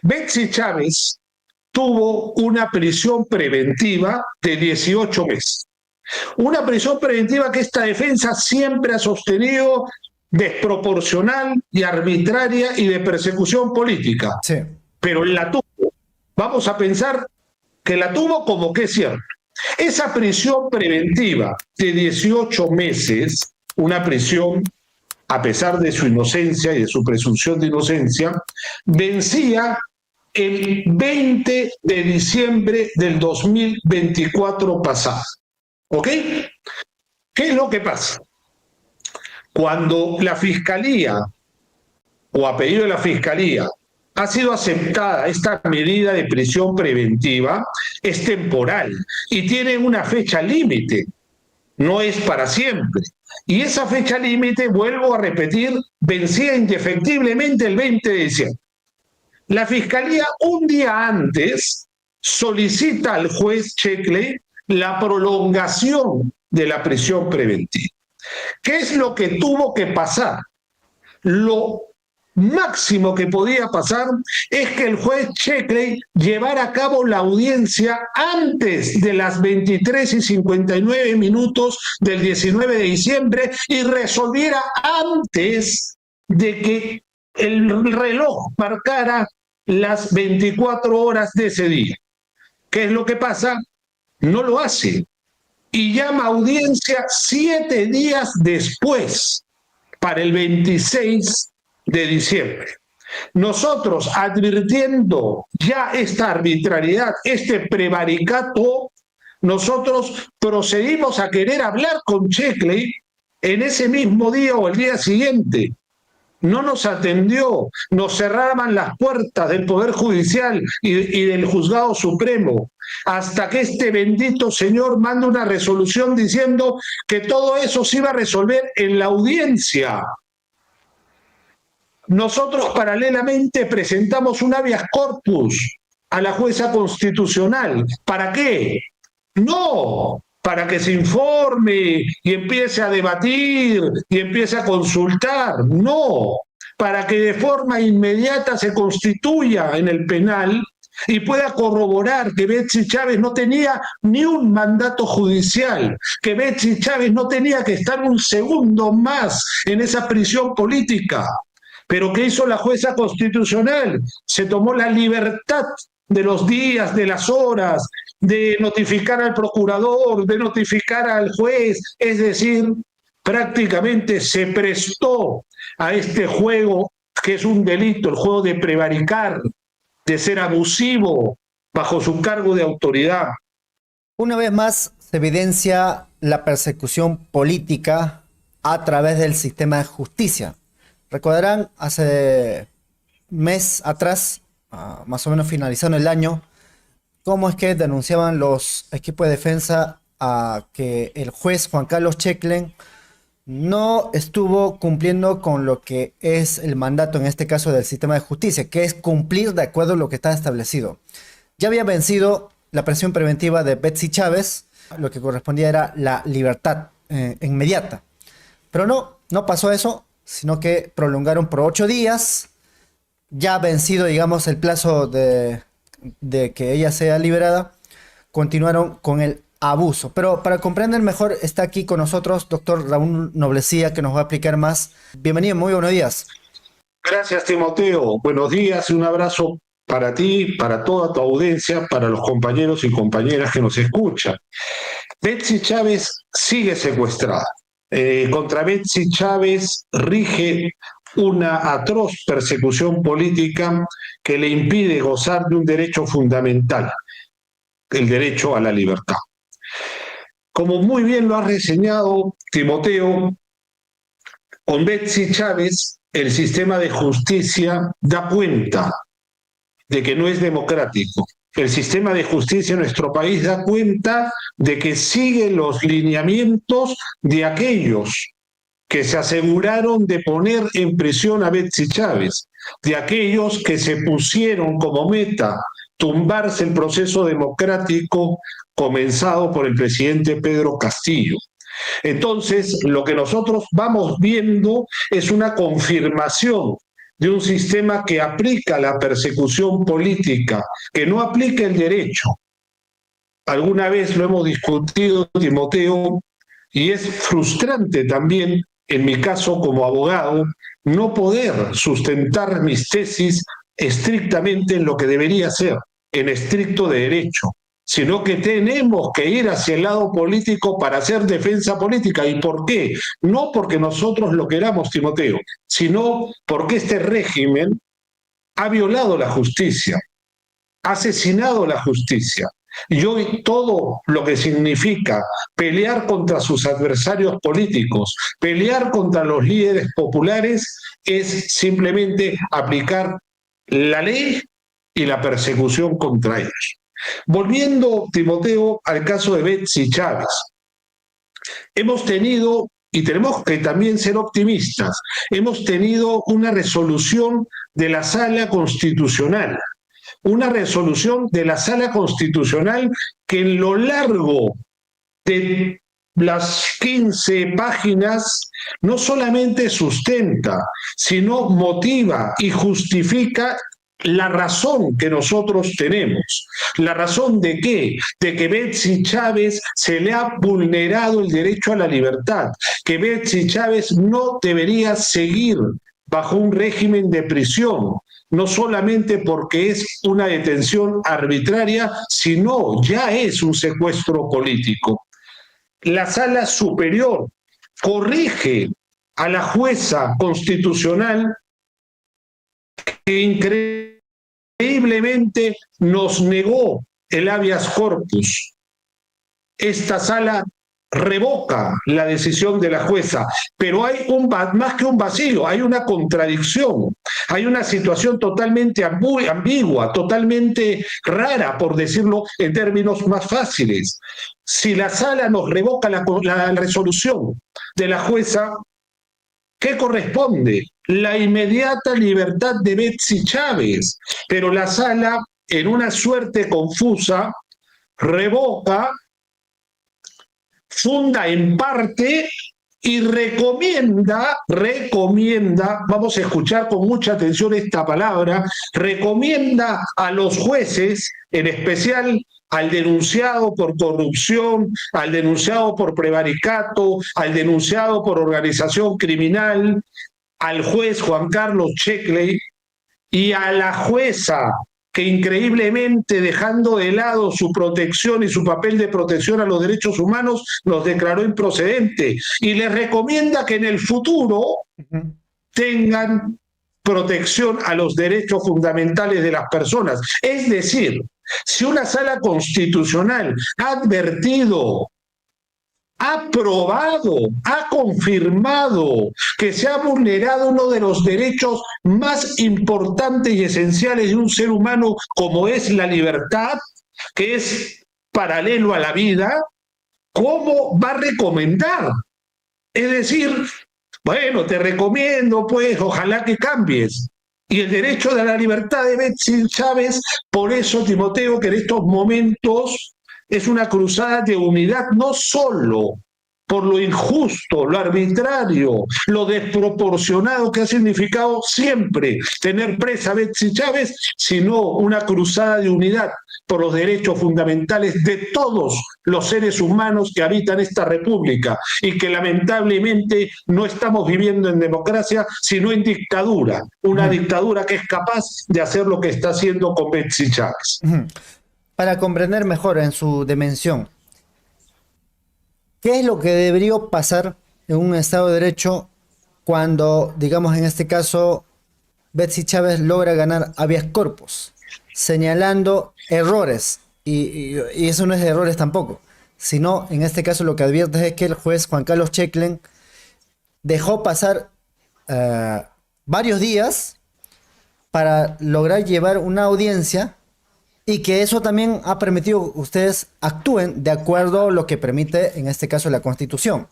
Betsy Chávez tuvo una prisión preventiva de 18 meses. Una prisión preventiva que esta defensa siempre ha sostenido desproporcional y arbitraria y de persecución política. Sí. Pero la tuvo. Vamos a pensar que la tuvo como que es cierto. Esa prisión preventiva de 18 meses, una prisión, a pesar de su inocencia y de su presunción de inocencia, vencía el 20 de diciembre del 2024 pasado. ¿Ok? ¿Qué es lo que pasa? Cuando la Fiscalía, o a pedido de la Fiscalía, ha sido aceptada esta medida de prisión preventiva, es temporal y tiene una fecha límite, no es para siempre. Y esa fecha límite, vuelvo a repetir, vencía indefectiblemente el 20 de diciembre. La Fiscalía un día antes solicita al juez Sheckley la prolongación de la prisión preventiva. ¿Qué es lo que tuvo que pasar? Lo máximo que podía pasar es que el juez Sheckley llevara a cabo la audiencia antes de las 23:59 del 19 de diciembre y resolviera antes de que el reloj marcara las 24 horas de ese día. ¿Qué es lo que pasa? No lo hace y llama a audiencia 7 días después, para el 26 de diciembre. Nosotros, advirtiendo ya esta arbitrariedad, este prevaricato, nosotros procedimos a querer hablar con Sheckley en ese mismo día o el día siguiente. No nos atendió, nos cerraban las puertas del Poder Judicial y del Juzgado Supremo, hasta que este bendito señor manda una resolución diciendo que todo eso se iba a resolver en la audiencia. Nosotros paralelamente presentamos un habeas corpus a la jueza constitucional. ¿Para qué? No, para que se informe y empiece a debatir y empiece a consultar. No, para que de forma inmediata se constituya en el penal y pueda corroborar que Betsy Chávez no tenía ni un mandato judicial, que Betsy Chávez no tenía que estar un segundo más en esa prisión política. Pero ¿qué hizo la jueza constitucional? Se tomó la libertad de los días, de las horas, de notificar al procurador, de notificar al juez, es decir, prácticamente se prestó a este juego que es un delito, el juego de prevaricar, de ser abusivo bajo su cargo de autoridad. Una vez más se evidencia la persecución política a través del sistema de justicia. Recordarán, hace mes atrás, más o menos finalizando el año, cómo es que denunciaban los equipos de defensa a que el juez Juan Carlos Sheckley no estuvo cumpliendo con lo que es el mandato, en este caso del sistema de justicia, que es cumplir de acuerdo a lo que está establecido. Ya había vencido la prisión preventiva de Betsy Chávez, lo que correspondía era la libertad inmediata. Pero no pasó eso, sino que prolongaron por 8 días, ya vencido, digamos, el plazo de que ella sea liberada, continuaron con el abuso. Pero para comprender mejor, está aquí con nosotros doctor Raúl Noblecía, que nos va a explicar más. Bienvenido, muy buenos días. Gracias, Timoteo. Buenos días y un abrazo para ti, para toda tu audiencia, para los compañeros y compañeras que nos escuchan. Betsy Chávez sigue secuestrada. Contra Betsy Chávez rige una atroz persecución política que le impide gozar de un derecho fundamental, el derecho a la libertad. Como muy bien lo ha reseñado Timoteo, con Betsy Chávez el sistema de justicia da cuenta de que no es democrático. El sistema de justicia en nuestro país da cuenta de que sigue los lineamientos de aquellos que se aseguraron de poner en prisión a Betsy Chávez, de aquellos que se pusieron como meta tumbarse el proceso democrático comenzado por el presidente Pedro Castillo. Entonces, lo que nosotros vamos viendo es una confirmación de un sistema que aplica la persecución política, que no aplica el derecho. Alguna vez lo hemos discutido, Timoteo, y es frustrante también, en mi caso como abogado, no poder sustentar mis tesis estrictamente en lo que debería ser, en estricto de derecho, sino que tenemos que ir hacia el lado político para hacer defensa política. ¿Y por qué? No porque nosotros lo queramos, Timoteo, sino porque este régimen ha violado la justicia, ha asesinado la justicia. Y hoy todo lo que significa pelear contra sus adversarios políticos, pelear contra los líderes populares, es simplemente aplicar la ley y la persecución contra ellos. Volviendo, Timoteo, al caso de Betsy Chávez, hemos tenido, y tenemos que también ser optimistas, hemos tenido una resolución de la Sala Constitucional, una resolución de la Sala Constitucional que en lo largo de las 15 páginas no solamente sustenta, sino motiva y justifica la razón que nosotros tenemos. ¿La razón de qué? De que Betsy Chávez se le ha vulnerado el derecho a la libertad, que Betsy Chávez no debería seguir bajo un régimen de prisión, no solamente porque es una detención arbitraria, sino ya es un secuestro político. La Sala Superior corrige a la jueza constitucional que increíblemente nos negó el habeas corpus. Esta sala revoca la decisión de la jueza, pero hay más que un vacío, hay una contradicción, hay una situación totalmente ambigua, totalmente rara, por decirlo en términos más fáciles. Si la sala nos revoca la resolución de la jueza, ¿qué corresponde? La inmediata libertad de Betsy Chávez, pero la sala, en una suerte confusa, revoca, funda en parte y recomienda, vamos a escuchar con mucha atención esta palabra, recomienda a los jueces, en especial al denunciado por corrupción, al denunciado por prevaricato, al denunciado por organización criminal, al juez Juan Carlos Checkley y a la jueza que increíblemente, dejando de lado su protección y su papel de protección a los derechos humanos, los declaró improcedente y les recomienda que en el futuro tengan protección a los derechos fundamentales de las personas. Es decir, si una sala constitucional ha advertido, ha probado, ha confirmado que se ha vulnerado uno de los derechos más importantes y esenciales de un ser humano, como es la libertad, que es paralelo a la vida, ¿cómo va a recomendar? Es decir, bueno, te recomiendo, pues, ojalá que cambies. Y el derecho de la libertad de Betsy Chávez, por eso, Timoteo, que en estos momentos es una cruzada de unidad, no solo por lo injusto, lo arbitrario, lo desproporcionado que ha significado siempre tener presa a Betsy Chávez, sino una cruzada de unidad por los derechos fundamentales de todos los seres humanos que habitan esta república y que lamentablemente no estamos viviendo en democracia, sino en dictadura, una dictadura que es capaz de hacer lo que está haciendo con Betsy Chávez. Para comprender mejor en su dimensión, ¿qué es lo que debería pasar en un Estado de Derecho cuando, digamos en este caso, Betsy Chávez logra ganar habeas corpus, señalando errores? Y eso no es de errores tampoco, sino en este caso lo que advierte es que el juez Juan Carlos Checkley dejó pasar varios días para lograr llevar una audiencia, y que eso también ha permitido que ustedes actúen de acuerdo a lo que permite, en este caso, la Constitución.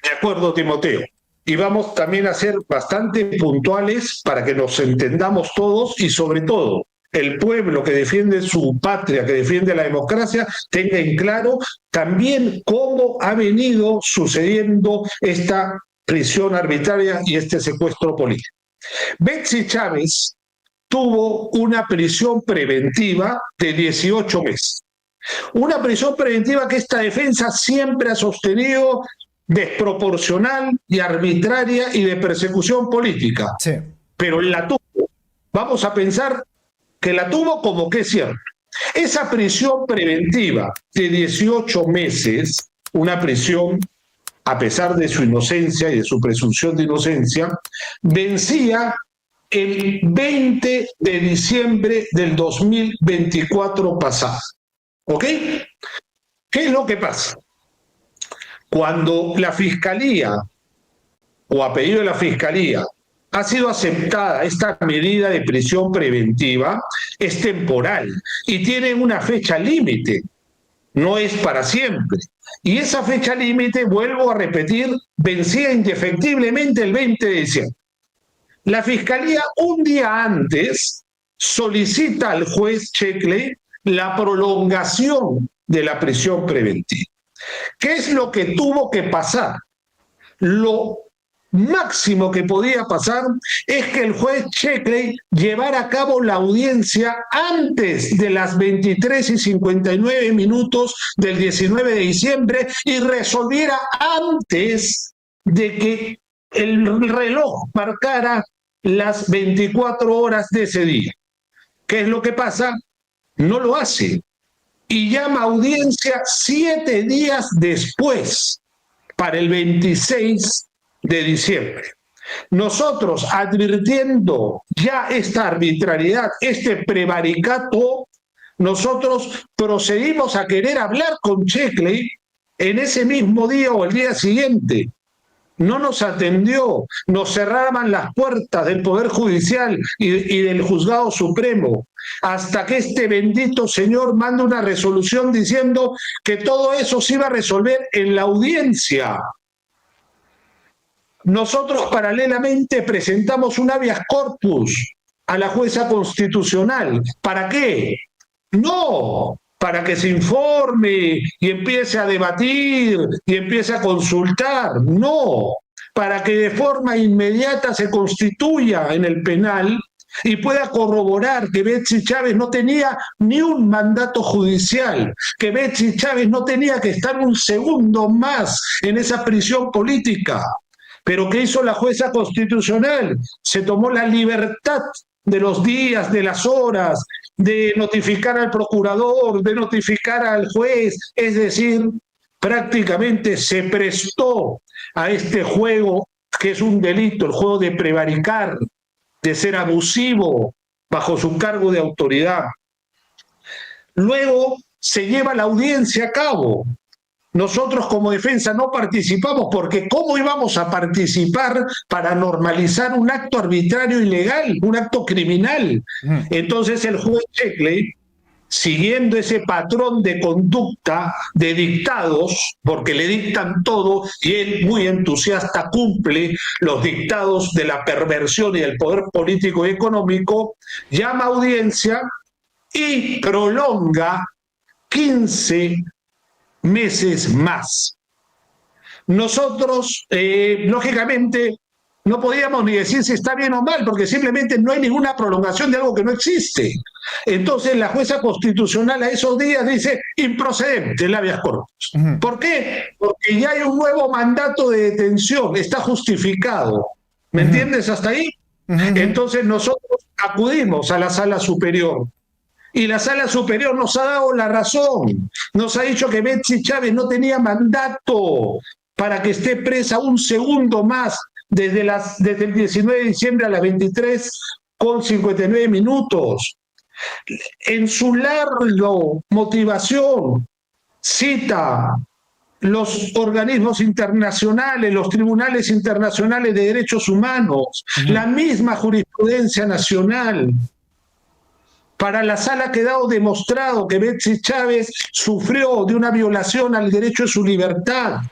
De acuerdo, Timoteo. Y vamos también a ser bastante puntuales para que nos entendamos todos y, sobre todo, el pueblo que defiende su patria, que defiende la democracia, tenga en claro también cómo ha venido sucediendo esta prisión arbitraria y este secuestro político. Betsy Chávez tuvo una prisión preventiva de 18 meses. Una prisión preventiva que esta defensa siempre ha sostenido desproporcional y arbitraria y de persecución política. Sí. Pero la tuvo. Vamos a pensar que la tuvo como que es cierto. Esa prisión preventiva de 18 meses, una prisión, a pesar de su inocencia y de su presunción de inocencia, vencía el 20 de diciembre del 2024 pasado. ¿Ok? ¿Qué es lo que pasa? Cuando la Fiscalía, o a pedido de la Fiscalía, ha sido aceptada esta medida de prisión preventiva, es temporal y tiene una fecha límite, no es para siempre. Y esa fecha límite, vuelvo a repetir, vencía indefectiblemente el 20 de diciembre. La Fiscalía un día antes solicita al juez Sheckley la prolongación de la prisión preventiva. ¿Qué es lo que tuvo que pasar? Lo máximo que podía pasar es que el juez Sheckley llevara a cabo la audiencia antes de las 23:59 del 19 de diciembre y resolviera antes de que el reloj marcara las 24 horas de ese día. ¿Qué es lo que pasa? No lo hace y llama audiencia 7 días después, para el 26 de diciembre. Nosotros, advirtiendo ya esta arbitrariedad, este prevaricato, nosotros procedimos a querer hablar con Sheckley en ese mismo día o el día siguiente. No nos atendió, nos cerraban las puertas del Poder Judicial y del Juzgado Supremo, hasta que este bendito señor manda una resolución diciendo que todo eso se iba a resolver en la audiencia. Nosotros paralelamente presentamos un habeas corpus a la jueza constitucional. ¿Para qué? No, para que se informe y empiece a debatir y empiece a consultar. No, para que de forma inmediata se constituya en el penal y pueda corroborar que Betsy Chávez no tenía ni un mandato judicial, que Betsy Chávez no tenía que estar un segundo más en esa prisión política. Pero ¿qué hizo la jueza constitucional? Se tomó la libertad de los días, de las horas, de notificar al procurador, de notificar al juez, es decir, prácticamente se prestó a este juego que es un delito, el juego de prevaricar, de ser abusivo bajo su cargo de autoridad. Luego se lleva la audiencia a cabo. Nosotros como defensa no participamos porque ¿cómo íbamos a participar para normalizar un acto arbitrario ilegal, un acto criminal? Entonces el juez Sheckley, siguiendo ese patrón de conducta de dictados, porque le dictan todo y él muy entusiasta cumple los dictados de la perversión y del poder político y económico, llama a audiencia y prolonga 15 meses más. Nosotros, lógicamente, no podíamos ni decir si está bien o mal, porque simplemente no hay ninguna prolongación de algo que no existe. Entonces la jueza constitucional a esos días dice improcedente el habeas corpus. ¿Por qué? Porque ya hay un nuevo mandato de detención, está justificado. ¿Me entiendes hasta ahí? Entonces nosotros acudimos a la sala superior. Y la sala superior nos ha dado la razón, nos ha dicho que Betsy Chávez no tenía mandato para que esté presa un segundo más desde el 19 de diciembre a las 23:59. En su larga motivación cita los organismos internacionales, los tribunales internacionales de derechos humanos, la misma jurisprudencia nacional. Para la sala ha quedado demostrado que Betsy Chávez sufrió de una violación al derecho de su libertad.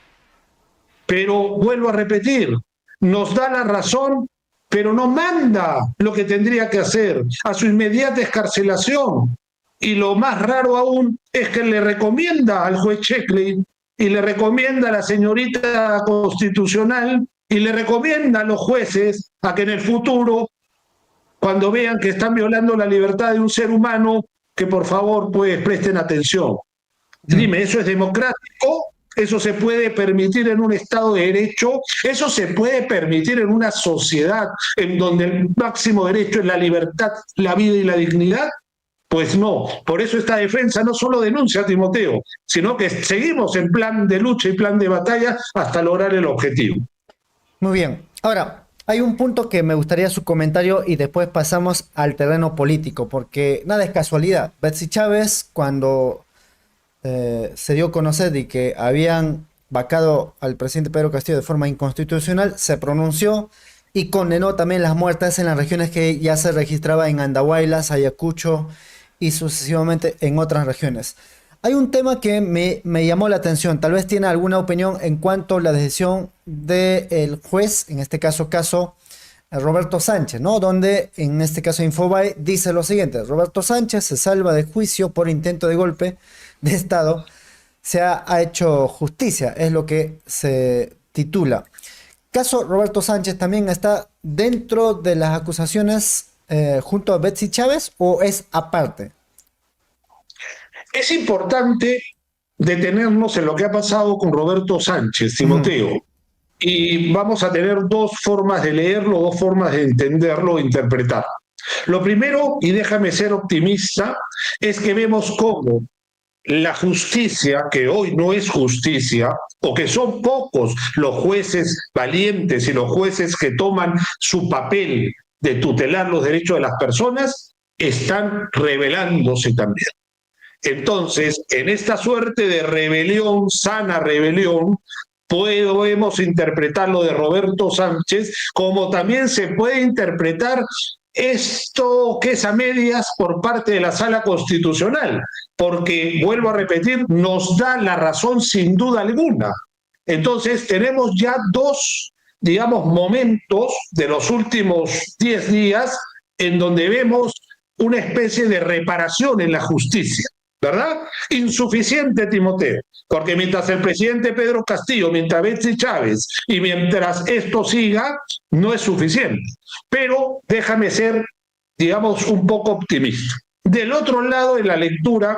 Pero vuelvo a repetir, nos da la razón, pero no manda lo que tendría que hacer, a su inmediata excarcelación. Y lo más raro aún es que le recomienda al juez Sheckley y le recomienda a la señorita constitucional y le recomienda a los jueces a que en el futuro, cuando vean que están violando la libertad de un ser humano, que por favor pues presten atención. Dime, ¿eso es democrático? ¿Eso se puede permitir en un Estado de Derecho? ¿Eso se puede permitir en una sociedad en donde el máximo derecho es la libertad, la vida y la dignidad? Pues no. Por eso esta defensa no solo denuncia a Timoteo, sino que seguimos en plan de lucha y plan de batalla hasta lograr el objetivo. Muy bien. Ahora, hay un punto que me gustaría su comentario y después pasamos al terreno político, porque nada es casualidad. Betsy Chávez, cuando se dio a conocer de que habían vacado al presidente Pedro Castillo de forma inconstitucional, se pronunció y condenó también las muertes en las regiones que ya se registraba en Andahuaylas, Ayacucho y sucesivamente en otras regiones. Hay un tema que me llamó la atención, tal vez tiene alguna opinión en cuanto a la decisión del juez, en este caso Roberto Sánchez, ¿no? Donde en este caso Infobae dice lo siguiente: Roberto Sánchez se salva de juicio por intento de golpe de Estado, se ha hecho justicia, es lo que se titula. ¿Caso Roberto Sánchez también está dentro de las acusaciones junto a Betsy Chávez o es aparte? Es importante detenernos en lo que ha pasado con Roberto Sánchez, Timoteo. Y vamos a tener dos formas de leerlo, dos formas de entenderlo e interpretarlo. Lo primero, y déjame ser optimista, es que vemos cómo la justicia, que hoy no es justicia, o que son pocos los jueces valientes y los jueces que toman su papel de tutelar los derechos de las personas, están rebelándose también. Entonces, en esta suerte de rebelión, sana rebelión, podemos interpretar lo de Roberto Sánchez, como también se puede interpretar esto que es a medias por parte de la Sala Constitucional, porque, vuelvo a repetir, nos da la razón sin duda alguna. Entonces, tenemos ya dos, digamos, momentos de los últimos 10 días en donde vemos una especie de reparación en la justicia, ¿verdad? Insuficiente, Timoteo, porque mientras el presidente Pedro Castillo, mientras Betsy Chávez y mientras esto siga, no es suficiente. Pero déjame ser, digamos, un poco optimista. Del otro lado de la lectura,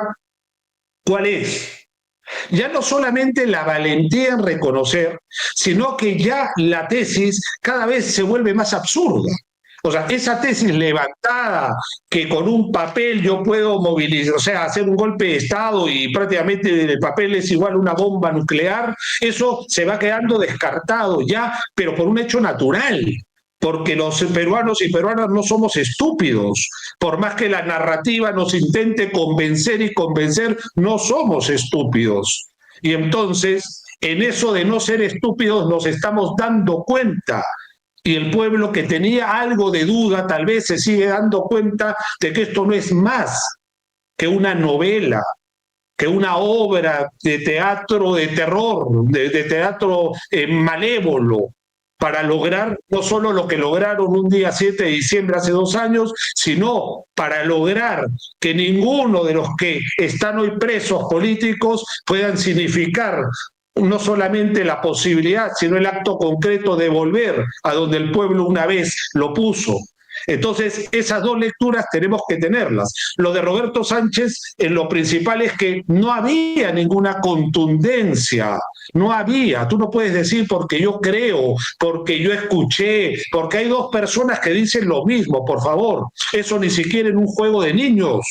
¿cuál es? Ya no solamente la valentía en reconocer, sino que ya la tesis cada vez se vuelve más absurda. O sea, esa tesis levantada que con un papel yo puedo movilizar, o sea, hacer un golpe de Estado y prácticamente el papel es igual a una bomba nuclear, eso se va quedando descartado ya, pero por un hecho natural. Porque los peruanos y peruanas no somos estúpidos. Por más que la narrativa nos intente convencer y convencer, no somos estúpidos. Y entonces, en eso de no ser estúpidos nos estamos dando cuenta. Y el pueblo que tenía algo de duda tal vez se sigue dando cuenta de que esto no es más que una novela, que una obra de teatro de terror, de teatro malévolo, para lograr no solo lo que lograron un día 7 de diciembre hace 2 años, sino para lograr que ninguno de los que están hoy presos políticos puedan significar no solamente la posibilidad, sino el acto concreto de volver a donde el pueblo una vez lo puso. Entonces, esas dos lecturas tenemos que tenerlas. Lo de Roberto Sánchez, en lo principal es que no había ninguna contundencia, no había. Tú no puedes decir porque yo creo, porque yo escuché, porque hay dos personas que dicen lo mismo, por favor. Eso ni siquiera en un juego de niños.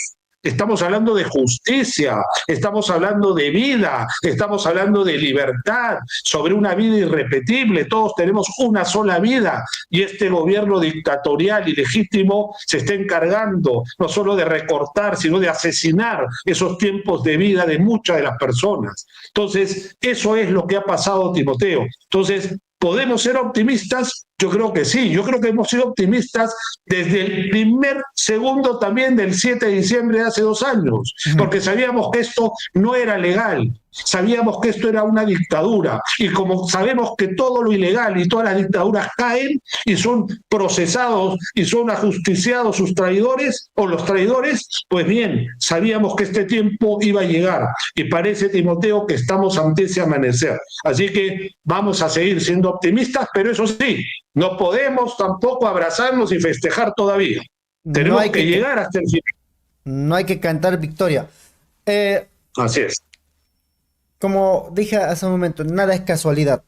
Estamos hablando de justicia, estamos hablando de vida, estamos hablando de libertad, sobre una vida irrepetible. Todos tenemos una sola vida y este gobierno dictatorial y legítimo se está encargando no solo de recortar, sino de asesinar esos tiempos de vida de muchas de las personas. Entonces, eso es lo que ha pasado, Timoteo. Entonces, ¿podemos ser optimistas? Yo creo que sí, yo creo que hemos sido optimistas desde el primer segundo también del 7 de diciembre de hace 2 años, porque sabíamos que esto no era legal, sabíamos que esto era una dictadura, y como sabemos que todo lo ilegal y todas las dictaduras caen y son procesados y son ajusticiados sus traidores o los traidores, pues bien, sabíamos que este tiempo iba a llegar, y parece, Timoteo, que estamos ante ese amanecer. Así que vamos a seguir siendo optimistas, pero eso sí, no podemos tampoco abrazarnos y festejar todavía. Tenemos que llegar hasta el final. No hay que cantar victoria. Así es. Como dije hace un momento, nada es casualidad.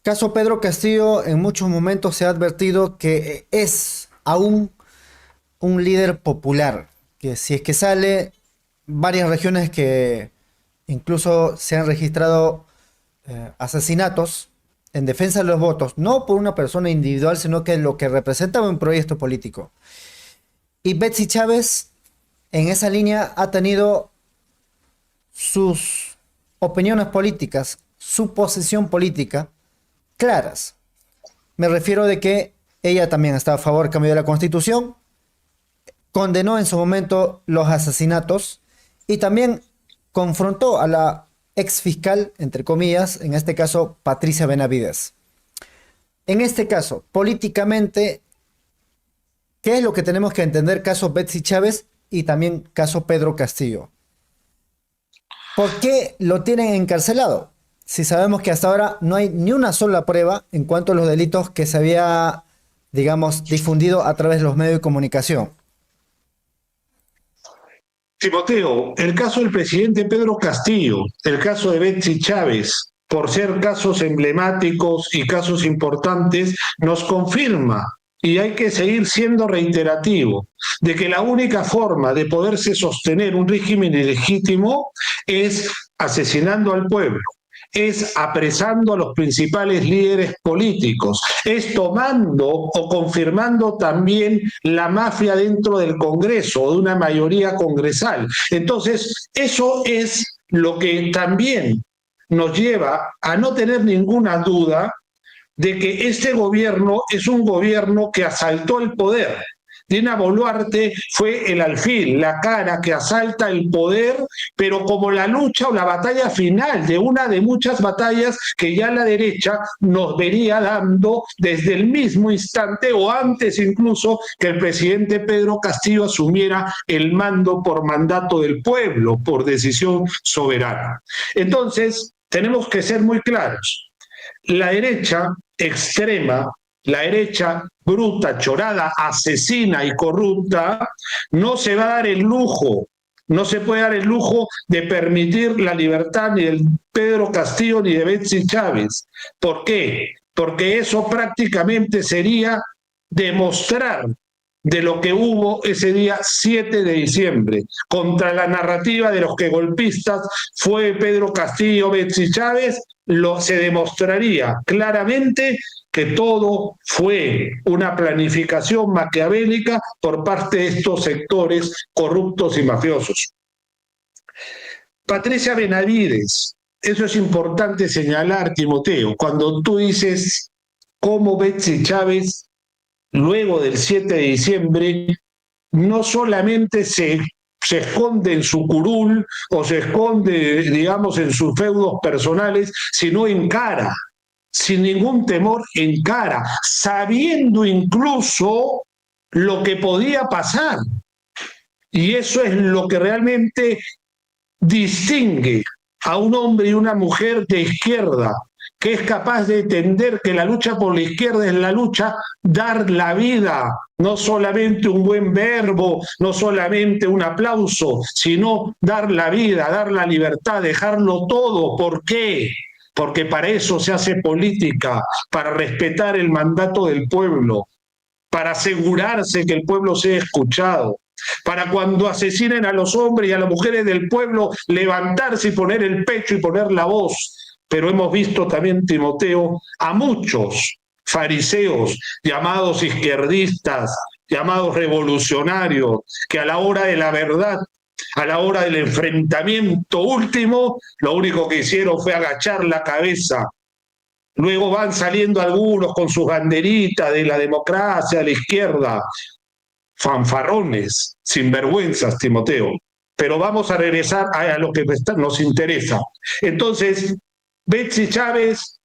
Caso Pedro Castillo, en muchos momentos se ha advertido que es aún un líder popular, que si es que sale, varias regiones que incluso se han registrado asesinatos en defensa de los votos, no por una persona individual, sino que lo que representa un proyecto político. Y Betsy Chávez, en esa línea, ha tenido sus opiniones políticas, su posición política claras. Me refiero de que ella también está a favor del cambio de la Constitución, condenó en su momento los asesinatos y también confrontó a la ex fiscal, entre comillas, en este caso Patricia Benavides. En este caso, políticamente, ¿qué es lo que tenemos que entender caso Betsy Chávez y también caso Pedro Castillo? ¿Por qué lo tienen encarcelado? Si sabemos que hasta ahora no hay ni una sola prueba en cuanto a los delitos que se había, digamos, difundido a través de los medios de comunicación. Timoteo, el caso del presidente Pedro Castillo, el caso de Betsy Chávez, por ser casos emblemáticos y casos importantes, nos confirma, y hay que seguir siendo reiterativo, de que la única forma de poderse sostener un régimen ilegítimo es asesinando al pueblo, es apresando a los principales líderes políticos, es tomando o confirmando también la mafia dentro del Congreso o de una mayoría congresal. Entonces, eso es lo que también nos lleva a no tener ninguna duda de que este gobierno es un gobierno que asaltó el poder. Dina Boluarte fue el alfil, la cara que asalta el poder, pero como la lucha o la batalla final de una de muchas batallas que ya la derecha nos venía dando desde el mismo instante o antes incluso que el presidente Pedro Castillo asumiera el mando por mandato del pueblo, por decisión soberana. Entonces, tenemos que ser muy claros. La derecha extrema, la derecha bruta, chorada, asesina y corrupta, no se va a dar el lujo, no se puede dar el lujo de permitir la libertad ni de Pedro Castillo ni de Betsy Chávez. ¿Por qué? Porque eso prácticamente sería demostrar de lo que hubo ese día 7 de diciembre, contra la narrativa de los que golpistas fue Pedro Castillo, Betsy Chávez, se demostraría claramente que todo fue una planificación maquiavélica por parte de estos sectores corruptos y mafiosos. Patricia Benavides, eso es importante señalar, Timoteo, cuando tú dices cómo Betsy Chávez, luego del 7 de diciembre, no solamente se esconde en su curul o se esconde, digamos, en sus feudos personales, sino encara, sin ningún temor, encara, sabiendo incluso lo que podía pasar. Y eso es lo que realmente distingue a un hombre y una mujer de izquierda, que es capaz de entender que la lucha por la izquierda es la lucha dar la vida, no solamente un buen verbo, no solamente un aplauso, sino dar la vida, dar la libertad, dejarlo todo. ¿Por qué? Porque para eso se hace política, para respetar el mandato del pueblo, para asegurarse que el pueblo sea escuchado, para cuando asesinen a los hombres y a las mujeres del pueblo, levantarse y poner el pecho y poner la voz. Pero hemos visto también, Timoteo, a muchos fariseos llamados izquierdistas, llamados revolucionarios, que a la hora de la verdad, a la hora del enfrentamiento último, lo único que hicieron fue agachar la cabeza. Luego van saliendo algunos con sus banderitas de la democracia, de la izquierda, fanfarrones, sinvergüenzas, Timoteo. Pero vamos a regresar a lo que nos interesa. Entonces, Betsy Chávez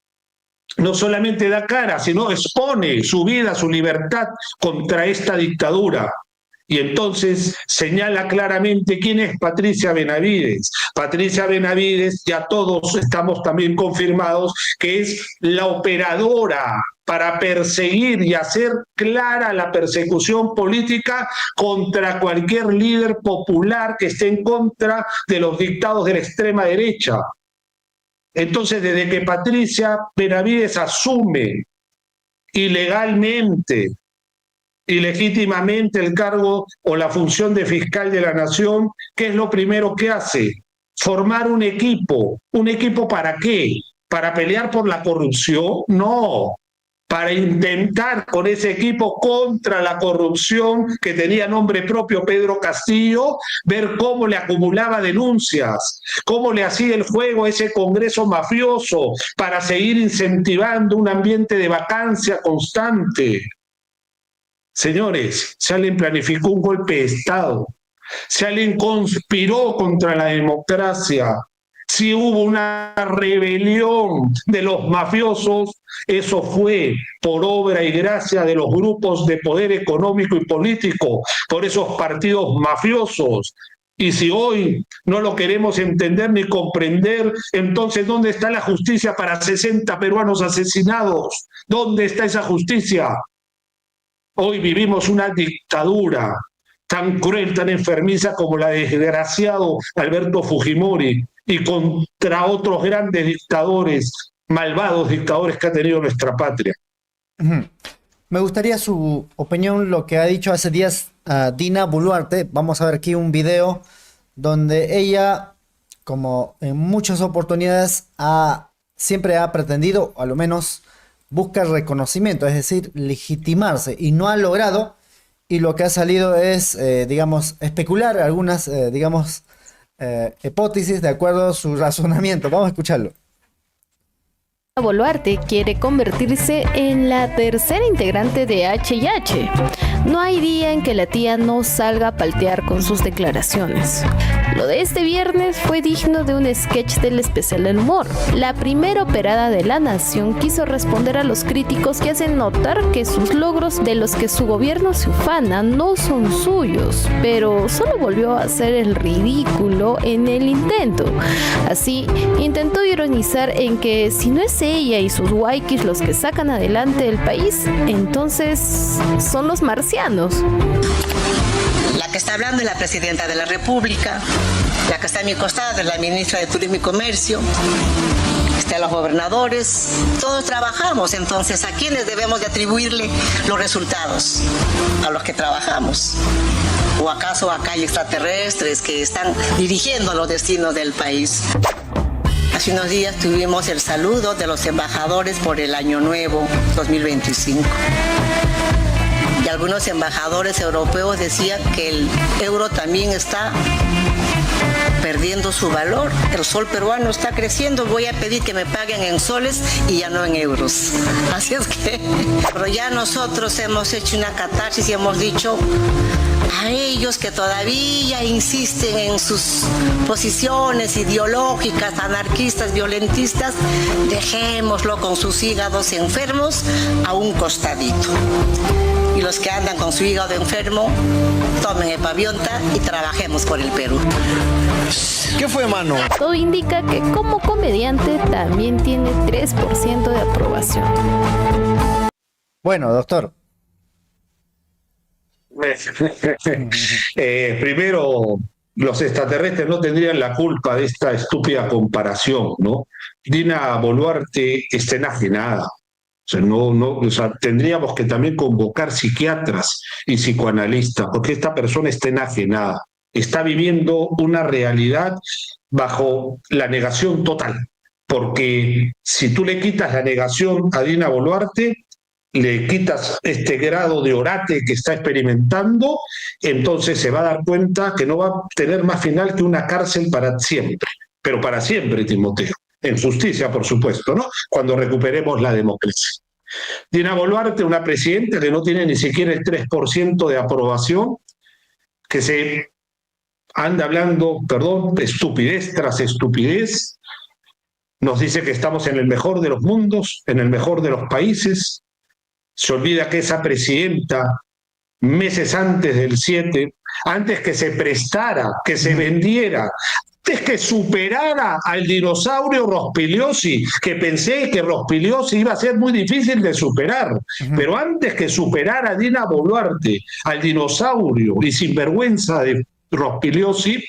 no solamente da cara, sino expone su vida, su libertad contra esta dictadura. Y entonces señala claramente quién es Patricia Benavides. Patricia Benavides, ya todos estamos también confirmados, que es la operadora para perseguir y hacer clara la persecución política contra cualquier líder popular que esté en contra de los dictados de la extrema derecha. Entonces, desde que Patricia Benavides asume ilegalmente y legítimamente el cargo o la función de fiscal de la nación, ¿qué es lo primero que hace? Formar un equipo. ¿Un equipo para qué? ¿Para pelear por la corrupción? No. Para intentar con ese equipo contra la corrupción que tenía nombre propio Pedro Castillo, ver cómo le acumulaba denuncias, cómo le hacía el juego a ese Congreso mafioso para seguir incentivando un ambiente de vacancia constante. Señores, si alguien planificó un golpe de Estado, si alguien conspiró contra la democracia, si hubo una rebelión de los mafiosos, eso fue por obra y gracia de los grupos de poder económico y político, por esos partidos mafiosos. Y si hoy no lo queremos entender ni comprender, entonces ¿dónde está la justicia para 60 peruanos asesinados? ¿Dónde está esa justicia? Hoy vivimos una dictadura tan cruel, tan enfermiza como la del desgraciado Alberto Fujimori y contra otros grandes dictadores, malvados dictadores que ha tenido nuestra patria. Me gustaría su opinión, lo que ha dicho hace días Dina Boluarte. Vamos a ver aquí un video donde ella, como en muchas oportunidades, siempre ha pretendido, o a lo menos busca reconocimiento, es decir, legitimarse, y no ha logrado, y lo que ha salido es, digamos, especular algunas, hipótesis de acuerdo a su razonamiento. Vamos a escucharlo. Boluarte quiere convertirse en la tercera integrante de H&H. No hay día en que la tía no salga a paltear con sus declaraciones. Lo de este viernes fue digno de un sketch del especial del humor. La primera operada de la nación quiso responder a los críticos que hacen notar que sus logros de los que su gobierno se ufana no son suyos, pero solo volvió a hacer el ridículo en el intento. Así, intentó ironizar en que si no es ella y sus waikis los que sacan adelante el país, entonces son los marcianos. La que está hablando es la presidenta de la República, la que está a mi costado es la ministra de Turismo y Comercio, están los gobernadores, todos trabajamos, entonces ¿a quiénes debemos de atribuirle los resultados? A los que trabajamos. ¿O acaso acá hay extraterrestres que están dirigiendo los destinos del país? Hace unos días tuvimos el saludo de los embajadores por el Año Nuevo 2025. Y algunos embajadores europeos decían que el euro también está perdiendo su valor. El sol peruano está creciendo. Voy a pedir que me paguen en soles y ya no en euros. Así es que, pero ya nosotros hemos hecho una catarsis y hemos dicho a ellos que todavía insisten en sus posiciones ideológicas, anarquistas, violentistas, dejémoslo con sus hígados enfermos a un costadito. Y los que andan con su hígado enfermo, tomen el pavionta y trabajemos por el Perú. ¿Qué fue, mano? Todo indica que como comediante también tiene 3% de aprobación. Bueno, doctor. Primero, los extraterrestres no tendrían la culpa de esta estúpida comparación, ¿no? Dina Boluarte está enajenada. O sea, tendríamos que también convocar psiquiatras y psicoanalistas, porque esta persona está enajenada, está viviendo una realidad bajo la negación total, porque si tú le quitas la negación a Dina Boluarte, le quitas este grado de orate que está experimentando, entonces se va a dar cuenta que no va a tener más final que una cárcel para siempre, pero para siempre, Timoteo. En justicia, por supuesto, ¿no? Cuando recuperemos la democracia. Dina Boluarte, una presidenta que no tiene ni siquiera el 3% de aprobación, que se anda hablando, perdón, estupidez tras estupidez, nos dice que estamos en el mejor de los mundos, en el mejor de los países, se olvida que esa presidenta, meses antes del 7, antes que se prestara, que se vendiera, antes que superara al dinosaurio Rospigliosi, que pensé que Rospigliosi iba a ser muy difícil de superar, pero antes que superara a Dina Boluarte, al dinosaurio y sinvergüenza de Rospigliosi,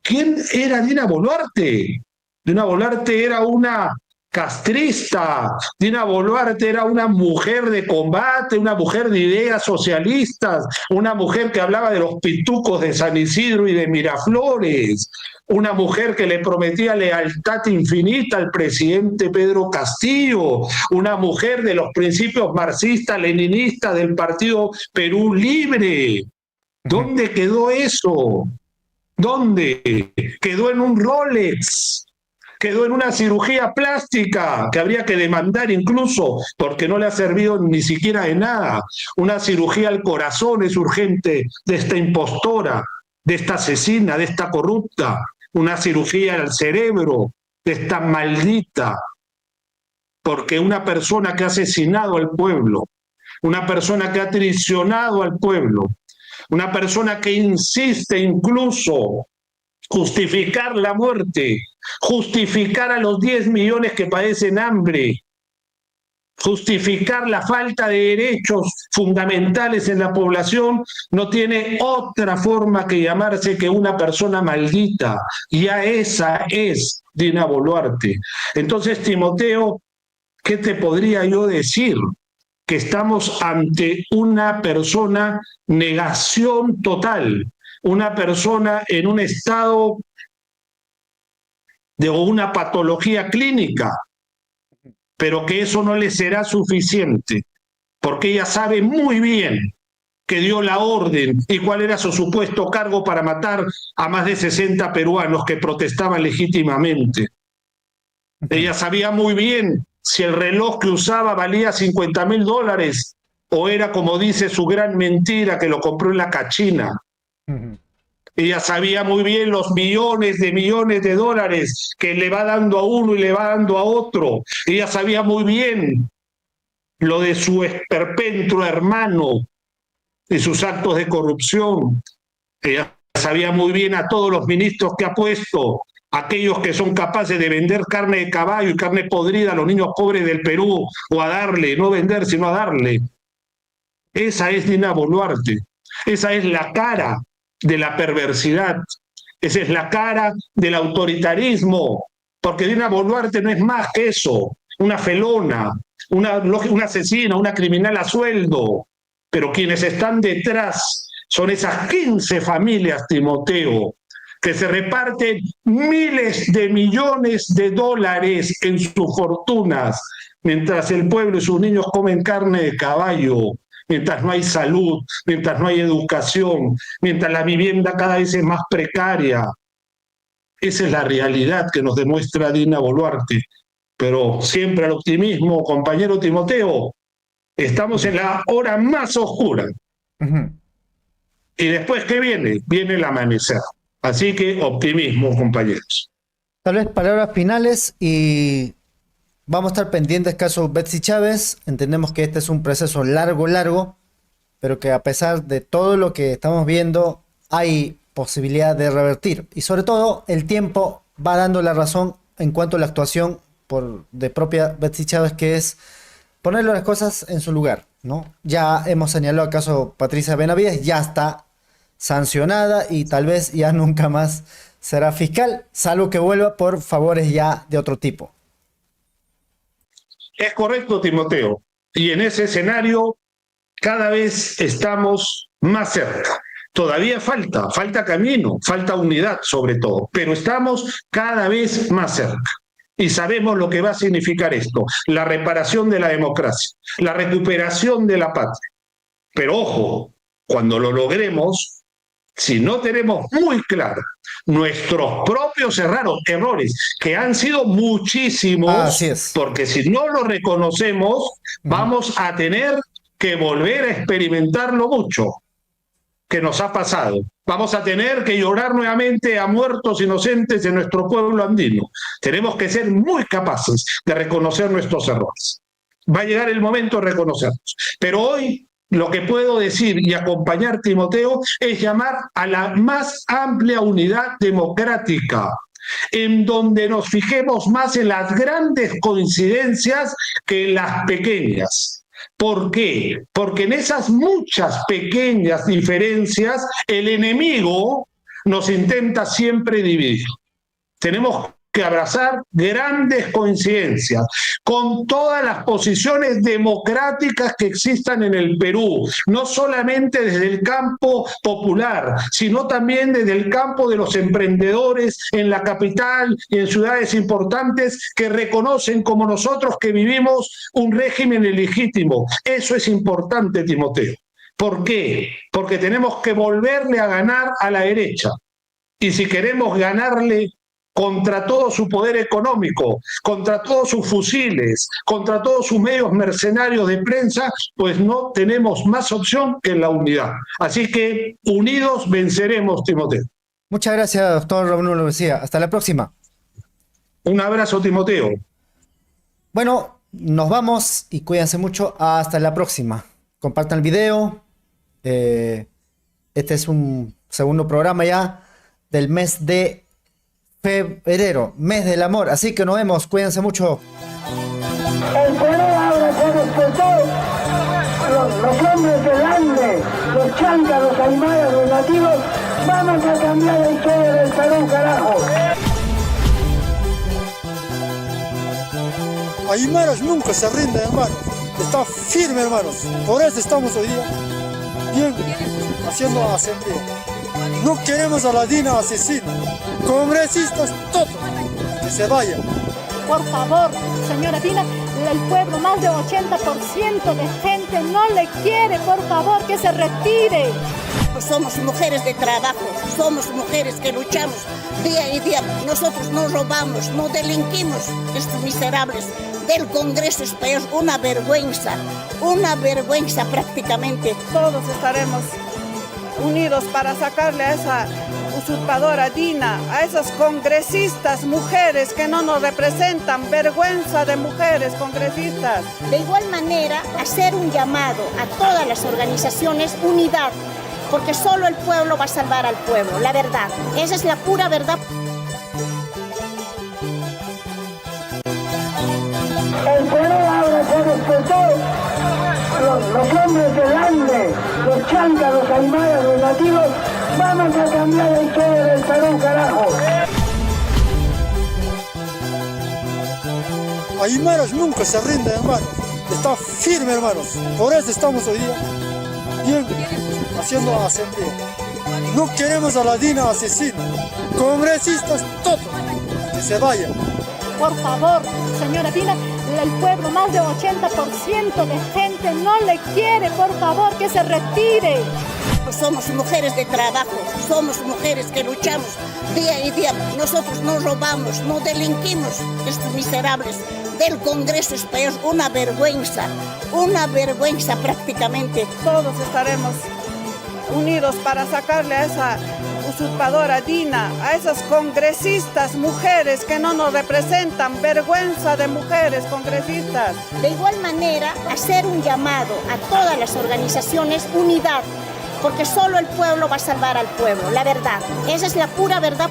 ¿quién era Dina Boluarte? Dina Boluarte era una castrista, Dina Boluarte era una mujer de combate, una mujer de ideas socialistas, una mujer que hablaba de los pitucos de San Isidro y de Miraflores, una mujer que le prometía lealtad infinita al presidente Pedro Castillo, una mujer de los principios marxistas-leninistas del Partido Perú Libre. ¿Dónde quedó eso? ¿Dónde? Quedó en un Rolex. Quedó en una cirugía plástica que habría que demandar incluso porque no le ha servido ni siquiera de nada. Una cirugía al corazón es urgente de esta impostora, de esta asesina, de esta corrupta. Una cirugía al cerebro de esta maldita. Porque una persona que ha asesinado al pueblo, una persona que ha traicionado al pueblo, una persona que insiste incluso justificar la muerte, justificar a los 10 millones que padecen hambre, justificar la falta de derechos fundamentales en la población, no tiene otra forma que llamarse que una persona maldita. Ya esa es Dina Boluarte. Entonces, Timoteo, ¿qué te podría yo decir? Que estamos ante una persona negación total, una persona en un estado de una patología clínica, pero que eso no le será suficiente, porque ella sabe muy bien que dio la orden y cuál era su supuesto cargo para matar a más de 60 peruanos que protestaban legítimamente. Ella sabía muy bien si el reloj que usaba valía $50,000 o era, como dice su gran mentira, que lo compró en la cachina. Ella sabía muy bien los millones de dólares que le va dando a uno y le va dando a otro. Ella sabía muy bien lo de su esperpentro hermano y sus actos de corrupción. Ella sabía muy bien a todos los ministros que ha puesto, aquellos que son capaces de vender carne de caballo y carne podrida a los niños pobres del Perú, o a darle, no vender, sino a darle. Esa es Dina Boluarte. Esa es la cara de la perversidad. Esa es la cara del autoritarismo. Porque Dina Boluarte no es más que eso, una felona, una asesina, una criminal a sueldo. Pero quienes están detrás son esas 15 familias, Timoteo, que se reparten miles de millones de dólares en sus fortunas, mientras el pueblo y sus niños comen carne de caballo, mientras no hay salud, mientras no hay educación, mientras la vivienda cada vez es más precaria. Esa es la realidad que nos demuestra Dina Boluarte. Pero siempre al optimismo, compañero Timoteo, estamos en la hora más oscura. Y después, ¿qué viene? Viene el amanecer. Así que optimismo, compañeros. Tal vez palabras finales y vamos a estar pendientes caso Betsy Chávez. Entendemos que este es un proceso largo, pero que a pesar de todo lo que estamos viendo, hay posibilidad de revertir. Y sobre todo, el tiempo va dando la razón en cuanto a la actuación de propia Betsy Chávez, que es poner las cosas en su lugar, ¿no? Ya hemos señalado el caso Patricia Benavides, ya está sancionada y tal vez ya nunca más será fiscal, salvo que vuelva por favores ya de otro tipo. Es correcto, Timoteo. Y en ese escenario cada vez estamos más cerca. Todavía falta camino, falta unidad sobre todo, pero estamos cada vez más cerca. Y sabemos lo que va a significar esto, la reparación de la democracia, la recuperación de la patria. Pero ojo, cuando lo logremos, si no tenemos muy claro nuestros propios errores, que han sido muchísimos, porque si no lo reconocemos, vamos a tener que volver a experimentarlo mucho, que nos ha pasado. Vamos a tener que llorar nuevamente a muertos inocentes en nuestro pueblo andino. Tenemos que ser muy capaces de reconocer nuestros errores. Va a llegar el momento de reconocerlos. Pero hoy lo que puedo decir y acompañar, Timoteo, es llamar a la más amplia unidad democrática, en donde nos fijemos más en las grandes coincidencias que en las pequeñas. ¿Por qué? Porque en esas muchas pequeñas diferencias el enemigo nos intenta siempre dividir. Tenemos que abrazar grandes coincidencias con todas las posiciones democráticas que existan en el Perú, no solamente desde el campo popular, sino también desde el campo de los emprendedores en la capital y en ciudades importantes que reconocen como nosotros que vivimos un régimen ilegítimo. Eso es importante, Timoteo. ¿Por qué? Porque tenemos que volverle a ganar a la derecha. Y si queremos ganarle contra todo su poder económico, contra todos sus fusiles, contra todos sus medios mercenarios de prensa, pues no tenemos más opción que la unidad. Así que unidos venceremos, Timoteo. Muchas gracias, doctor Rómulo García. Hasta la próxima. Un abrazo, Timoteo. Bueno, nos vamos y cuídense mucho. Hasta la próxima. Compartan el video. Este es un segundo programa ya del mes de febrero, mes del amor, así que nos vemos, cuídense mucho. El Perú ahora se despertó, los hombres del Ande, los chancas, los aymaras, los nativos, vamos a cambiar la historia del Perú, carajo. Aymaras nunca se rinden, hermanos, está firme, hermanos, por eso estamos hoy día bien haciendo asamblea. No queremos a la DINA asesina. Congresistas, todos, que se vayan. Por favor, señora Dina, el pueblo, más de 80% de gente no le quiere, por favor, que se retire. Somos mujeres de trabajo, somos mujeres que luchamos día y día. Nosotros no robamos, no delinquimos. Estos miserables del Congreso es peor, una vergüenza prácticamente. Todos estaremos unidos para sacarle a esa usurpadora Dina, a esas congresistas mujeres que no nos representan, vergüenza de mujeres congresistas. De igual manera, hacer un llamado a todas las organizaciones, unidad, porque solo el pueblo va a salvar al pueblo, la verdad, esa es la pura verdad. El Perú ahora se despertó, los hombres del Ande, los chancas, los aymaras, los nativos, vamos a cambiar la historia del Perú, carajo. Aymaras nunca se rinden, hermanos, está firme, hermanos, por eso estamos hoy día bien haciendo asamblea. No queremos a la DINA asesina. Congresistas, todos, que se vayan. Por favor, señora Dina, el pueblo, más de 80% de gente no le quiere, por favor, que se retire. Somos mujeres de trabajo, somos mujeres que luchamos día y día. Nosotros no robamos, no delinquimos. Estos miserables del Congreso es peor, una vergüenza prácticamente. Todos estaremos unidos para sacarle a esa usurpadora Dina, a esas congresistas mujeres que no nos representan, vergüenza de mujeres congresistas. De igual manera, hacer un llamado a todas las organizaciones, unidad, porque solo el pueblo va a salvar al pueblo, la verdad, esa es la pura verdad.